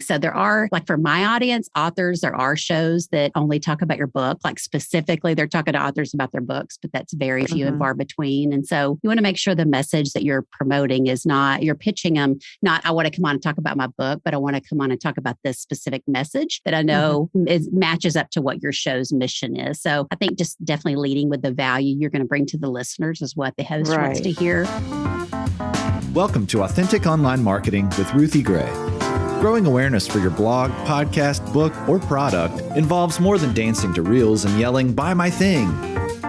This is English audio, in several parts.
So there are, like for my audience, authors, there are shows that only talk about your book. Like specifically, they're talking to authors about their books, but that's very few and far between. And so you want to make sure the message that you're promoting is not, you're pitching them, not, I want to come on and talk about my book, but I want to come on and talk about this specific message that I know matches up to what your show's mission is. So I think just definitely leading with the value you're going to bring to the listeners is what the host wants to hear. Welcome to Authentic Online Marketing with Ruthie Gray. Growing awareness for your blog, podcast, book, or product involves more than dancing to reels and yelling, "Buy my thing."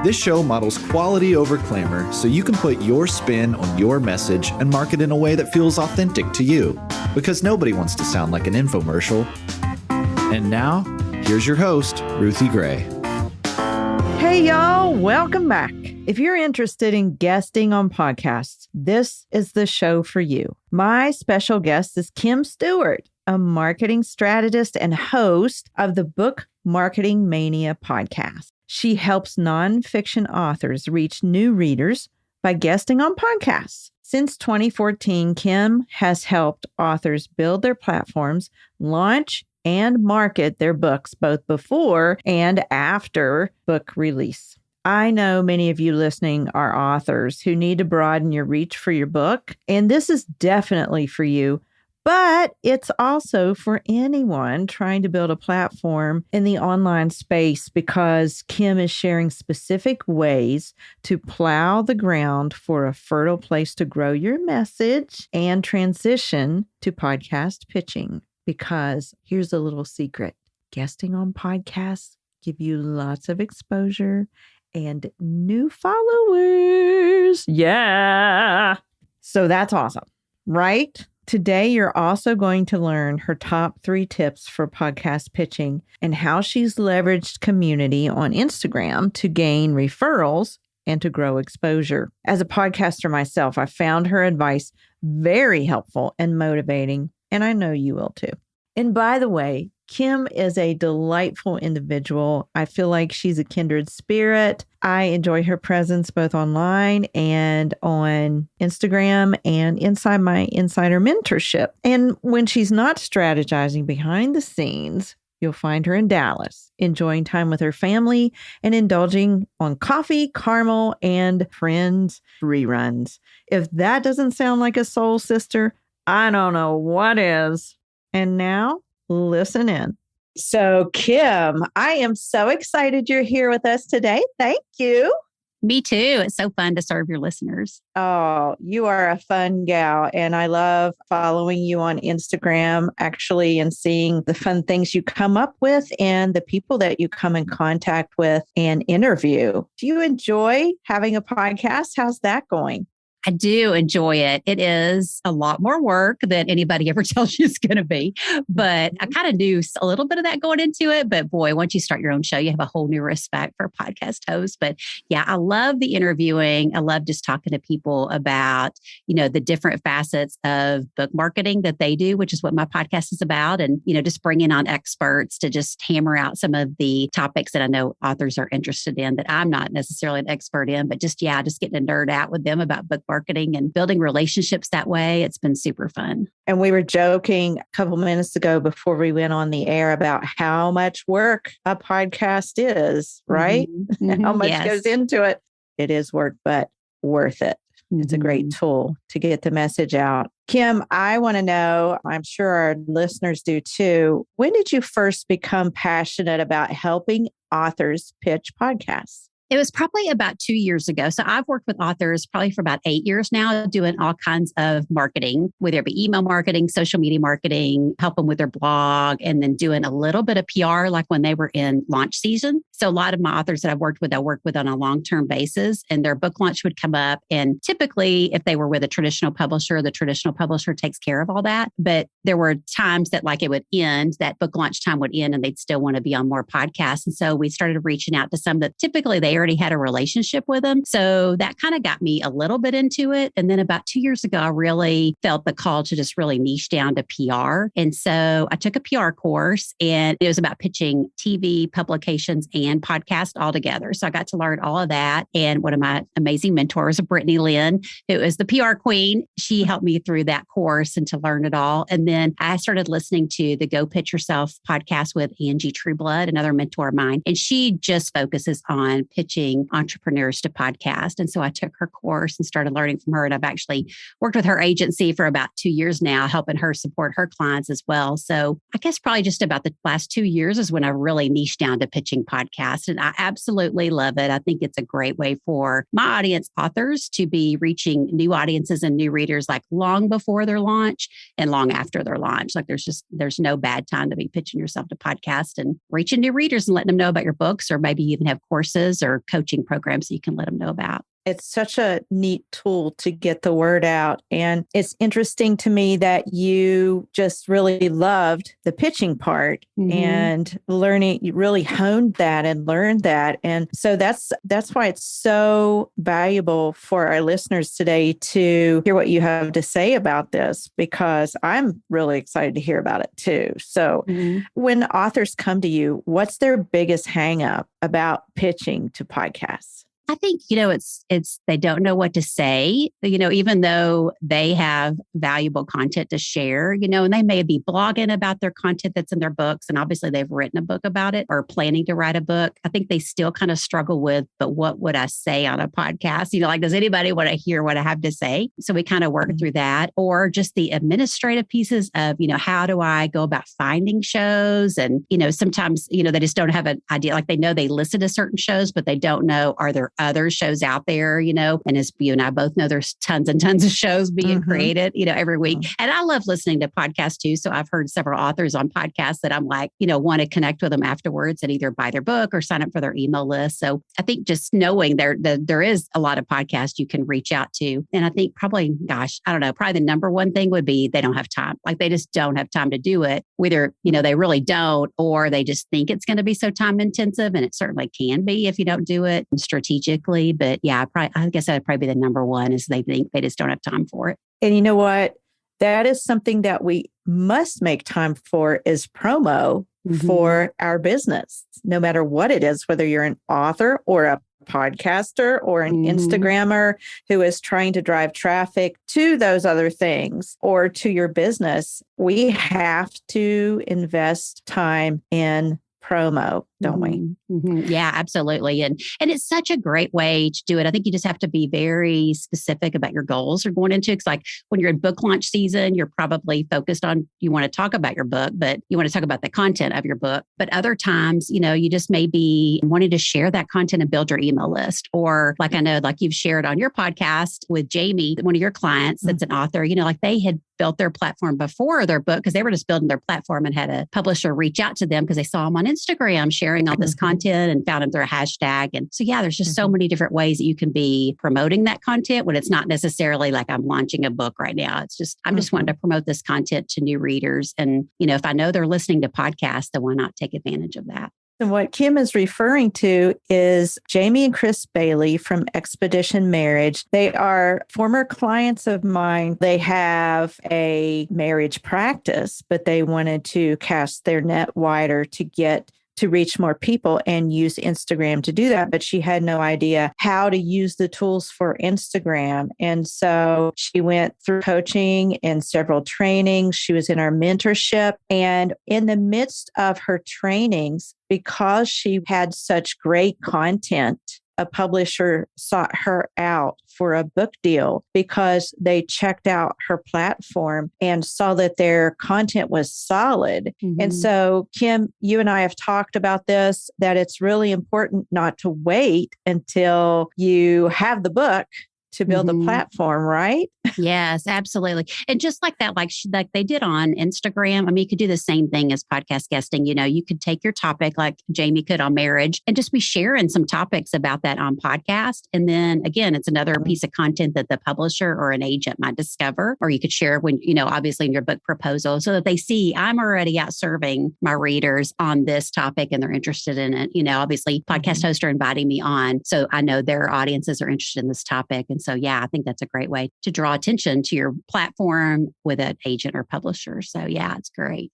This show models quality over clamor so you can put your spin on your message and market in a way that feels authentic to you, because nobody wants to sound like an infomercial. And now, here's your host, Ruthie Gray. Hey, y'all, welcome back. If you're interested in guesting on podcasts, this is the show for you. My special guest is Kim Stewart, a marketing strategist and host of the Book Marketing Mania podcast. She helps nonfiction authors reach new readers by guesting on podcasts. Since 2014, Kim has helped authors build their platforms, launch and market their books both before and after book release. I know many of you listening are authors who need to broaden your reach for your book, and this is definitely for you, but it's also for anyone trying to build a platform in the online space, because Kim is sharing specific ways to plow the ground for a fertile place to grow your message and transition to podcast pitching. Because here's a little secret. Guesting on podcasts give you lots of exposure and new followers. Yeah. So that's awesome, right? Today, you're also going to learn her top 3 tips for podcast pitching and how she's leveraged community on Instagram to gain referrals and to grow exposure. As a podcaster myself, I found her advice very helpful and motivating, and I know you will too. And by the way, Kim is a delightful individual. I feel like she's a kindred spirit. I enjoy her presence both online and on Instagram and inside my insider mentorship. And when she's not strategizing behind the scenes, you'll find her in Dallas, enjoying time with her family and indulging on coffee, caramel, and Friends reruns. If that doesn't sound like a soul sister, I don't know what is. And now, listen in. So, Kim, I am so excited you're here with us today. Thank you. Me too. It's so fun to serve your listeners. Oh, you are a fun gal. And I love following you on Instagram, actually, and seeing the fun things you come up with and the people that you come in contact with and interview. Do you enjoy having a podcast? How's that going? I do enjoy it. It is a lot more work than anybody ever tells you it's going to be. But I kind of knew a little bit of that going into it. But boy, once you start your own show, you have a whole new respect for podcast hosts. But yeah, I love the interviewing. I love just talking to people about, the different facets of book marketing that they do, which is what my podcast is about. And, just bringing on experts to just hammer out some of the topics that I know authors are interested in that I'm not necessarily an expert in, but just getting to nerd out with them about book marketing and building relationships that way. It's been super fun. And we were joking a couple minutes ago before we went on the air about how much work a podcast is, right? Mm-hmm. How much goes into it. It is work, but worth it. Mm-hmm. It's a great tool to get the message out. Kim, I want to know, I'm sure our listeners do too, when did you first become passionate about helping authors pitch podcasts? It was probably about 2 years ago. So I've worked with authors probably for about 8 years now, doing all kinds of marketing, whether it be email marketing, social media marketing, help them with their blog, and then doing a little bit of PR, like when they were in launch season. So a lot of my authors that I work with on a long-term basis, and their book launch would come up. And typically, if they were with a traditional publisher, the traditional publisher takes care of all that. But there were times that it would end, that book launch time would end, and they'd still want to be on more podcasts. And so we started reaching out to some that typically they already had a relationship with them. So that kind of got me a little bit into it. And then about 2 years ago, I really felt the call to just really niche down to PR. And so I took a PR course, and it was about pitching TV, publications, and podcast all together. So I got to learn all of that. And one of my amazing mentors, Brittany Lynn, who is the PR queen, she helped me through that course and to learn it all. And then I started listening to the Go Pitch Yourself podcast with Angie Trueblood, another mentor of mine. And she just focuses on pitching entrepreneurs to podcast. And so I took her course and started learning from her. And I've actually worked with her agency for about 2 years now, helping her support her clients as well. So I guess probably just about the last 2 years is when I really niched down to pitching podcasts. And I absolutely love it. I think it's a great way for my audience, authors, to be reaching new audiences and new readers like long before their launch and long after their launch. Like there's no bad time to be pitching yourself to podcast and reaching new readers and letting them know about your books, or maybe even have courses or coaching programs that you can let them know about. It's such a neat tool to get the word out. And it's interesting to me that you just really loved the pitching part and learning, you really honed that and learned that. And so that's why it's so valuable for our listeners today to hear what you have to say about this, because I'm really excited to hear about it too. So when authors come to you, what's their biggest hang up about pitching to podcasts? I think, it's they don't know what to say, even though they have valuable content to share, and they may be blogging about their content that's in their books. And obviously they've written a book about it or planning to write a book. I think they still kind of struggle with, but what would I say on a podcast? Does anybody want to hear what I have to say? So we kind of work through that, or just the administrative pieces of, how do I go about finding shows? And, sometimes, they just don't have an idea. Like they know they listen to certain shows, but they don't know, are there other shows out there, and as you and I both know, there's tons and tons of shows being created, every week. And I love listening to podcasts too. So I've heard several authors on podcasts that I'm like, want to connect with them afterwards and either buy their book or sign up for their email list. So I think just knowing there is a lot of podcasts you can reach out to. And I think probably the number one thing would be they don't have time. Like they just don't have time to do it. Whether, they really don't, or they just think it's going to be so time intensive. And it certainly can be if you don't do it strategically. But yeah, I guess that'd probably be the number one, is they think they just don't have time for it. And you know what? That is something that we must make time for, is promo for our business, no matter what it is, whether you're an author or a podcaster or an Instagrammer who is trying to drive traffic to those other things or to your business. We have to invest time in promo, don't we? Yeah, absolutely. And it's such a great way to do it. I think you just have to be very specific about your goals you're going into. It's like when you're in book launch season, you're probably focused on, you want to talk about your book, but you want to talk about the content of your book. But other times, you just may be wanting to share that content and build your email list. Or like I know, like you've shared on your podcast with Jamie, one of your clients that's an author, like they had built their platform before their book because they were just building their platform and had a publisher reach out to them because they saw them on Instagram sharing all this content and found them through a hashtag. And so, yeah, there's just so many different ways that you can be promoting that content when it's not necessarily like I'm launching a book right now. It's just, I'm just wanting to promote this content to new readers. And, if I know they're listening to podcasts, then why not take advantage of that? And what Kim is referring to is Jamie and Chris Bailey from Expedition Marriage. They are former clients of mine. They have a marriage practice, but they wanted to cast their net wider to reach more people and use Instagram to do that. But she had no idea how to use the tools for Instagram. And so she went through coaching and several trainings. She was in our mentorship. And in the midst of her trainings, because she had such great content, a publisher sought her out for a book deal because they checked out her platform and saw that their content was solid. And so, Kim, you and I have talked about this, that it's really important not to wait until you have the book to build a platform, right? Yes, absolutely. And just like that, like they did on Instagram, I mean, you could do the same thing as podcast guesting. You could take your topic like Jamie could on marriage and just be sharing some topics about that on podcast. And then again, it's another piece of content that the publisher or an agent might discover, or you could share when, obviously in your book proposal so that they see I'm already out serving my readers on this topic and they're interested in it. Obviously podcast hosts are inviting me on, so I know their audiences are interested in this topic. And so, yeah, I think that's a great way to draw attention to your platform with an agent or publisher. So, yeah, it's great.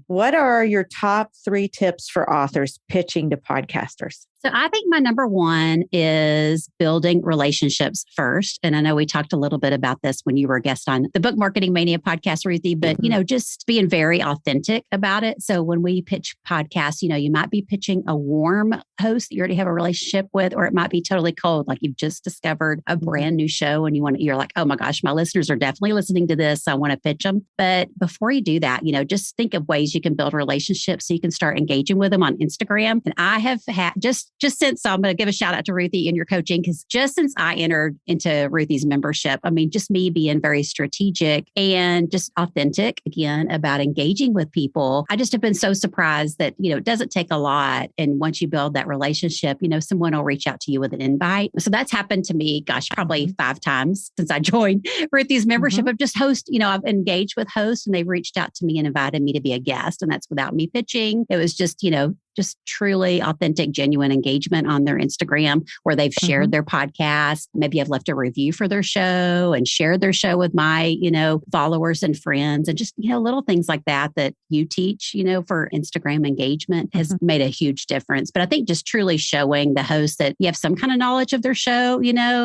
What are your top 3 tips for authors pitching to podcasters? So I think my number one is building relationships first. And I know we talked a little bit about this when you were a guest on the Book Marketing Mania podcast, Ruthie, but, just being very authentic about it. So when we pitch podcasts, you might be pitching a warm host that you already have a relationship with, or it might be totally cold, like you've just discovered a brand new show and you're like, oh my gosh, my listeners are definitely listening to this. So I want to pitch them. But before you do that, just think of ways you can build relationships so you can start engaging with them on Instagram. And I have had just since, so I'm going to give a shout out to Ruthie and your coaching, because just since I entered into Ruthie's membership, just me being very strategic and just authentic again about engaging with people, I just have been so surprised that, it doesn't take a lot. And once you build that relationship, someone will reach out to you with an invite. So that's happened to me, probably 5 times since I joined Ruthie's membership of just I've engaged with hosts and they've reached out to me and invited me to be a guest. And that's without me pitching. It was just truly authentic, genuine engagement on their Instagram where they've shared their podcast. Maybe I've left a review for their show and shared their show with my, followers and friends, and just, little things like that you teach, for Instagram engagement has made a huge difference. But I think just truly showing the host that you have some kind of knowledge of their show,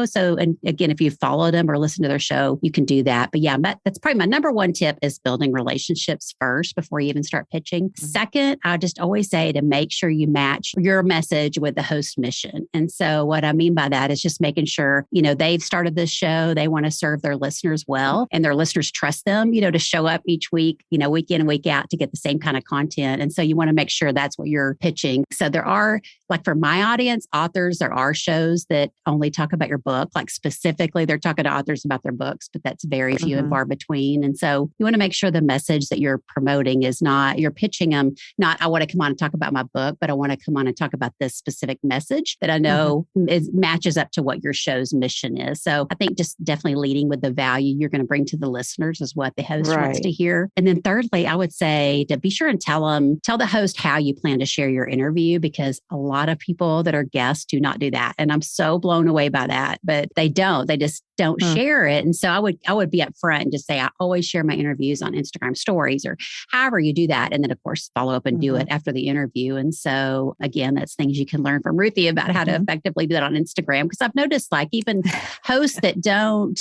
so, and again, if you follow them or listen to their show, you can do that. But yeah, that's probably my number one tip is building relationships first before you even start pitching. Second, I just always say to make sure you match your message with the host mission. And so what I mean by that is just making sure, they've started this show, they want to serve their listeners well, and their listeners trust them, to show up each week, week in and week out to get the same kind of content. And so you want to make sure that's what you're pitching. So there are, like for my audience, authors, there are shows that only talk about your book, like specifically they're talking to authors about their books, but that's very few and far between. And so you want to make sure the message that you're promoting is not, you're pitching them, not, I want to come on and talk about my book, but I want to come on and talk about this specific message that I know matches up to what your show's mission is. So I think just definitely leading with the value you're going to bring to the listeners is what the host wants to hear. And then thirdly, I would say to be sure and tell the host how you plan to share your interview, because a lot of people that are guests do not do that. And I'm so blown away by that, but they just don't share it. And so I would be upfront and just say, I always share my interviews on Instagram stories or however you do that. And then of course, follow up and do it after the interview. And so again, that's things you can learn from Ruthie about how to effectively do that on Instagram. Because I've noticed like even hosts that don't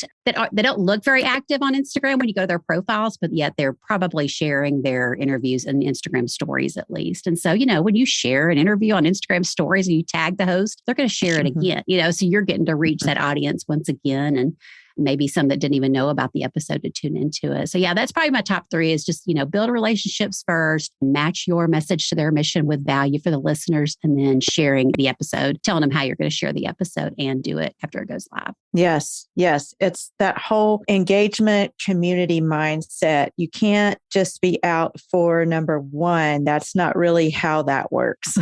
look very active on Instagram when you go to their profiles, but yet they're probably sharing their interviews in Instagram stories at least. And so, when you share an interview on Instagram stories and you tag the host, they're going to share it again, so you're getting to reach that audience once again. And maybe some that didn't even know about the episode to tune into it. So yeah, that's probably my top 3 is just, build relationships first, match your message to their mission with value for the listeners, and then sharing the episode, telling them how you're going to share the episode and do it after it goes live. Yes. It's that whole engagement community mindset. You can't just be out for number one. That's not really how that works.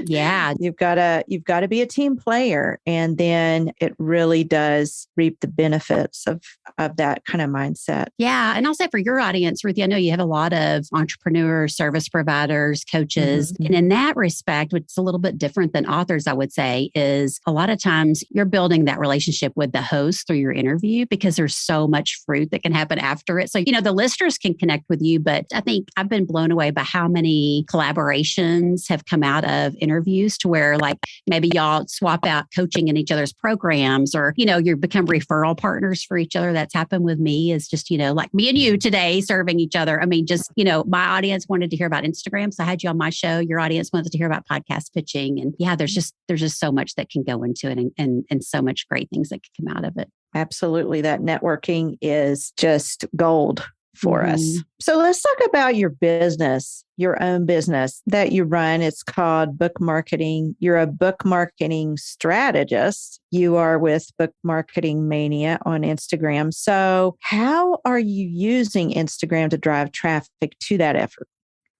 Yeah. You've got to be a team player. And then it really does reap the benefits of that kind of mindset. Yeah. And I'll say for your audience, Ruthie, I know you have a lot of entrepreneurs, service providers, coaches. And in that respect, which is a little bit different than authors, I would say, is a lot of times you're building that relationship with the host through your interview because there's so much fruit that can happen after it. So, the listeners can connect with you, but I think I've been blown away by how many collaborations have come out of interviews to where like maybe y'all swap out coaching in each other's programs, or, you become referral partners for each other. That's happened with me is just, like me and you today serving each other. My audience wanted to hear about Instagram. So I had you on my show. Your audience wanted to hear about podcast pitching. And yeah, there's just so much that can go into it and so much great things that can come out of it. Absolutely. That networking is just gold for us. So let's talk about your business, your own business that you run. It's called Book Marketing. You're a book marketing strategist. You are with Book Marketing Mania on Instagram. So how are you using Instagram to drive traffic to that effort?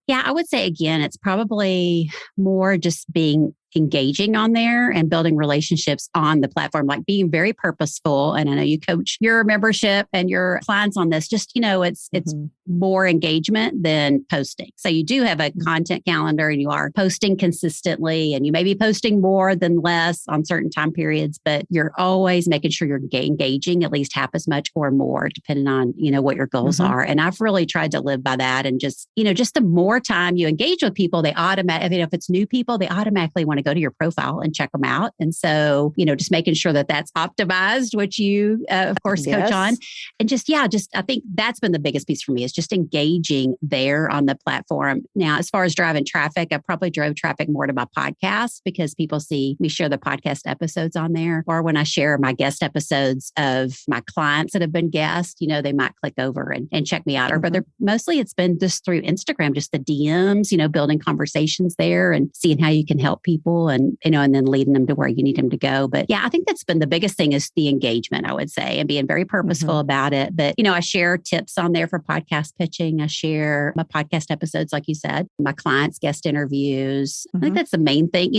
Yeah, I would say, again, it's probably more just being engaging on there and building relationships on the platform, like being very purposeful. And I know you coach your membership and your clients on this, just, it's more engagement than posting. So you do have a content calendar and you are posting consistently, and you may be posting more than less on certain time periods, but you're always making sure you're engaging at least half as much or more, depending on, what your goals are. And I've really tried to live by that. And just, just the more time you engage with people, they automatically, if it's new people, they automatically want to go to your profile and check them out. And so, just making sure that that's optimized, which you, of course, coach on. And I think that's been the biggest piece for me is just engaging there on the platform. Now, as far as driving traffic, I probably drove traffic more to my podcast because people see me share the podcast episodes on there. Or when I share my guest episodes of my clients that have been guests, they might click over and check me out. Or, but mostly it's been just through Instagram, just the DMs, building conversations there and seeing how you can help people and then leading them to where you need them to go. But yeah, I think that's been the biggest thing is the engagement, I would say, and being very purposeful about it. But, I share tips on there for podcast pitching. I share my podcast episodes, like you said, my clients' guest interviews. I think that's the main thing,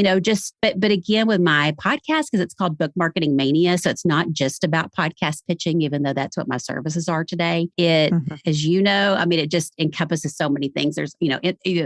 but again, with my podcast, because it's called Book Marketing Mania. So it's not just about podcast pitching, even though that's what my services are today. It, as it just encompasses so many things. There's,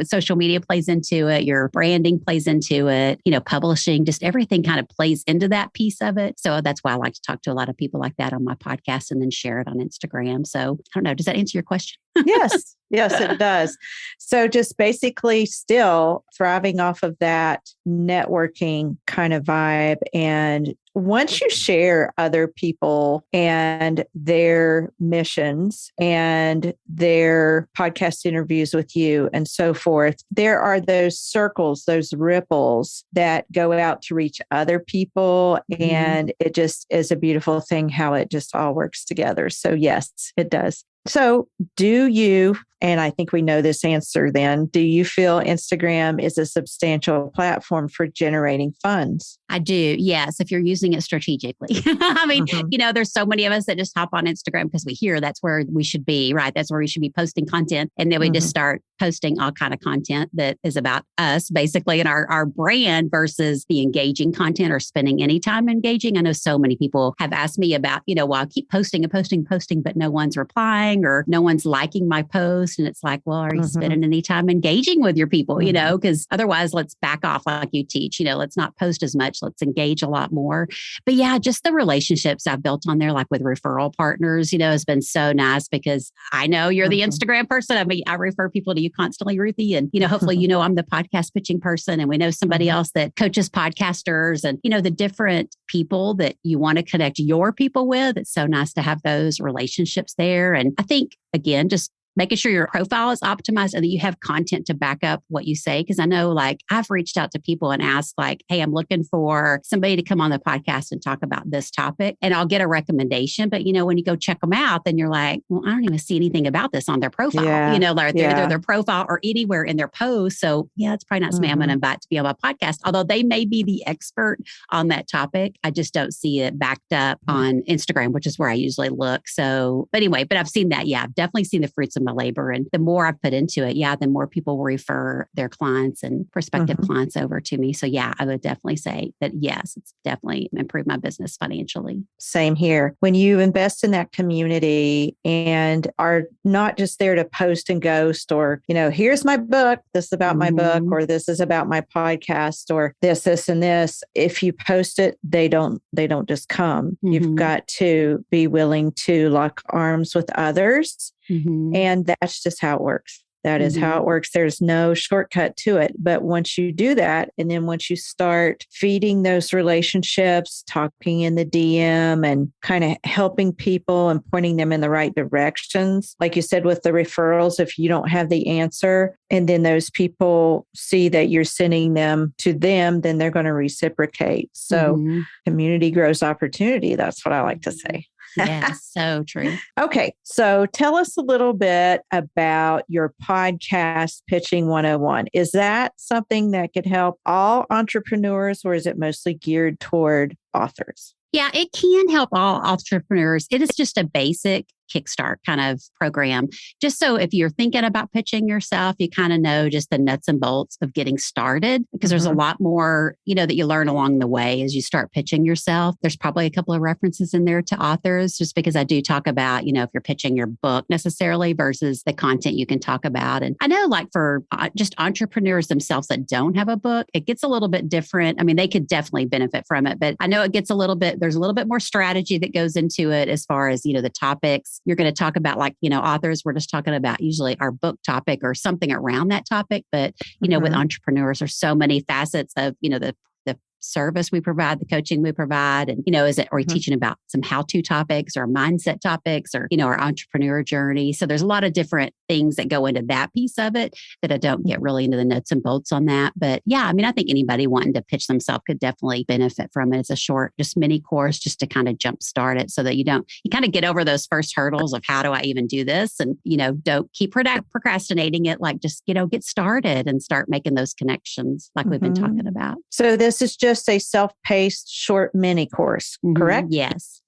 social media plays into it, your branding plays into it, publishing, just everything kind of plays into that piece of it. So that's why I like to talk to a lot of people like that on my podcast and then share it on Instagram. So I don't know, does that answer your question? Yes, it does. So just basically still thriving off of that networking kind of vibe. And once you share other people and their missions and their podcast interviews with you and so forth, there are those circles, those ripples that go out to reach other people. And it just is a beautiful thing how it just all works together. So yes, it does. So do you, and I think we know this answer then, do you feel Instagram is a substantial platform for generating funds? I do. Yes. If you're using it strategically. There's so many of us that just hop on Instagram because we hear that's where we should be, right? That's where we should be posting content. And then we just start posting all kind of content that is about us basically and our brand versus the engaging content or spending any time engaging. I know so many people have asked me about, well, I keep posting, but no one's replying or no one's liking my post. And it's like, well, are you spending any time engaging with your people, because otherwise let's back off like you teach, let's not post as much. Let's engage a lot more. But yeah, just the relationships I've built on there, like with referral partners, has been so nice because I know you're the Instagram person. I refer people to you constantly, Ruthie. And, hopefully, I'm the podcast pitching person and we know somebody else that coaches podcasters and, the different people that you want to connect your people with. It's so nice to have those relationships there. And I think, again, just making sure your profile is optimized and that you have content to back up what you say. Because I know I've reached out to people and asked hey, I'm looking for somebody to come on the podcast and talk about this topic. And I'll get a recommendation. But, when you go check them out, then you're like, well, I don't even see anything about this on their profile, either their profile or anywhere in their post. So yeah, it's probably not somebody I'm going to invite to be on my podcast. Although they may be the expert on that topic. I just don't see it backed up on Instagram, which is where I usually look. So, but I've seen that. Yeah, I've definitely seen the fruits of my labor. And the more I've put into it, the more people will refer their clients and prospective clients over to me. So yeah, I would definitely say that yes, it's definitely improved my business financially. Same here. When you invest in that community and are not just there to post and ghost or, here's my book, this is about my book, or this is about my podcast, or this, and this. If you post it, they don't just come. You've got to be willing to lock arms with others. And that's just how it works. That is how it works. There's no shortcut to it. But once you do that, and then once you start feeding those relationships, talking in the DM and kind of helping people and pointing them in the right directions, like you said, with the referrals, if you don't have the answer and then those people see that you're sending them to them, then they're going to reciprocate. So community grows opportunity. That's what I like to say. Yes, so true. Okay, so tell us a little bit about your podcast Pitching 101. Is that something that could help all entrepreneurs, or is it mostly geared toward authors? Yeah, it can help all entrepreneurs. It is just a basic kickstart kind of program. Just so if you're thinking about pitching yourself, you kind of know just the nuts and bolts of getting started, because there's a lot more, that you learn along the way as you start pitching yourself. There's probably a couple of references in there to authors, just because I do talk about, if you're pitching your book necessarily versus the content you can talk about. And I know for just entrepreneurs themselves that don't have a book, it gets a little bit different. I mean, they could definitely benefit from it, but I know it gets there's a little bit more strategy that goes into it as far as, the topics. You're going to talk about authors. We're just talking about usually our book topic or something around that topic. But, with entrepreneurs, there's so many facets of, the the service we provide, the coaching we provide. And, are we teaching about some how-to topics or mindset topics or, our entrepreneur journey? So there's a lot of different things that go into that piece of it that I don't get really into the nuts and bolts on that. But yeah, I think anybody wanting to pitch themselves could definitely benefit from it. It's a short, just mini course just to kind of jumpstart it so that you kind of get over those first hurdles of how do I even do this? And, don't keep procrastinating it. Like just, get started and start making those connections like we've been talking about. So this is just a self-paced short mini course, correct? Yes.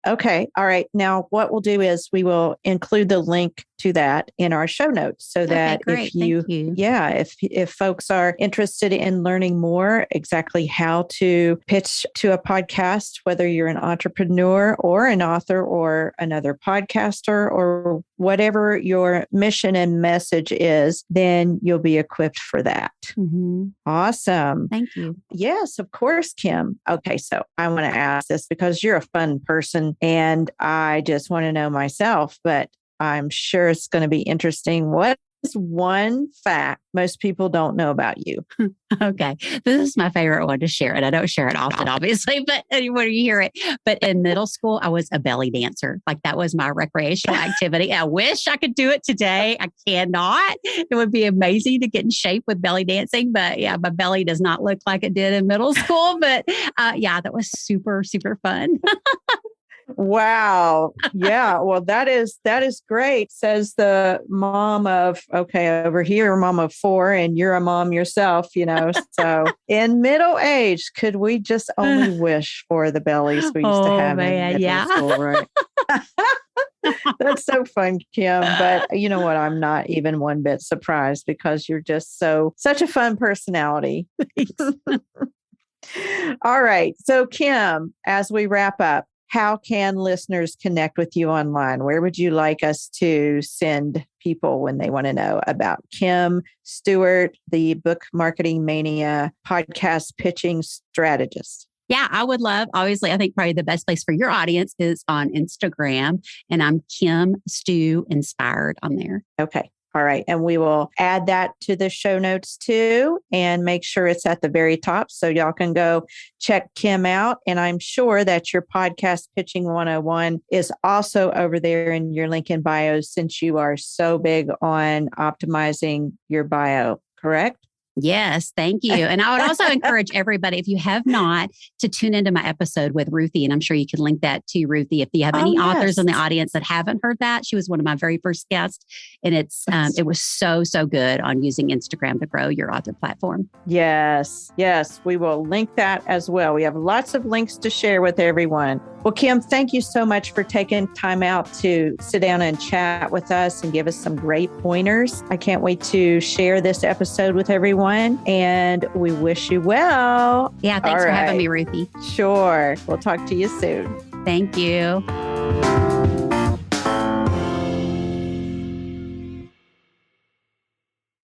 Okay. All right. Now, what we'll do is we will include the link to that in our show notes so that if if folks are interested in learning more exactly how to pitch to a podcast, whether you're an entrepreneur or an author or another podcaster or whatever your mission and message is, then you'll be equipped for that. Awesome. Thank you. Yes, of course, Kim. Okay. So I want to ask this because you're a fun person and I just want to know myself, but I'm sure it's going to be interesting. What is one fact most people don't know about you? Okay. This is my favorite one to share. And I don't share it often, obviously, but when you hear it. But in middle school, I was a belly dancer. Like that was my recreational activity. I wish I could do it today. I cannot. It would be amazing to get in shape with belly dancing. But yeah, my belly does not look like it did in middle school. But that was super, super fun. Wow. Yeah. Well, that is great. Says the mom of, over here, mom of 4, and you're a mom yourself, So in middle age, could we just only wish for the bellies we used to have in middle school, right? That's so fun, Kim. But you know what? I'm not even one bit surprised because you're just such a fun personality. All right. So Kim, as we wrap up, how can listeners connect with you online? Where would you like us to send people when they want to know about Kim Stewart, the Book Marketing Mania podcast pitching strategist? Yeah, I would love, obviously, I think probably the best place for your audience is on Instagram. And I'm Kim Stew Inspired on there. Okay. All right. And we will add that to the show notes too, and make sure it's at the very top so y'all can go check Kim out. And I'm sure that your podcast Pitching 101 is also over there in your link in bio since you are so big on optimizing your bio, correct? Yes, thank you. And I would also encourage everybody, if you have not, to tune into my episode with Ruthie. And I'm sure you can link that to Ruthie. If you have any authors in the audience that haven't heard that, she was one of my very first guests. And it was so, so good on using Instagram to grow your author platform. Yes, we will link that as well. We have lots of links to share with everyone. Well, Kim, thank you so much for taking time out to sit down and chat with us and give us some great pointers. I can't wait to share this episode with everyone, and we wish you well. Yeah, thanks for having me, Ruthie. Sure. We'll talk to you soon. Thank you.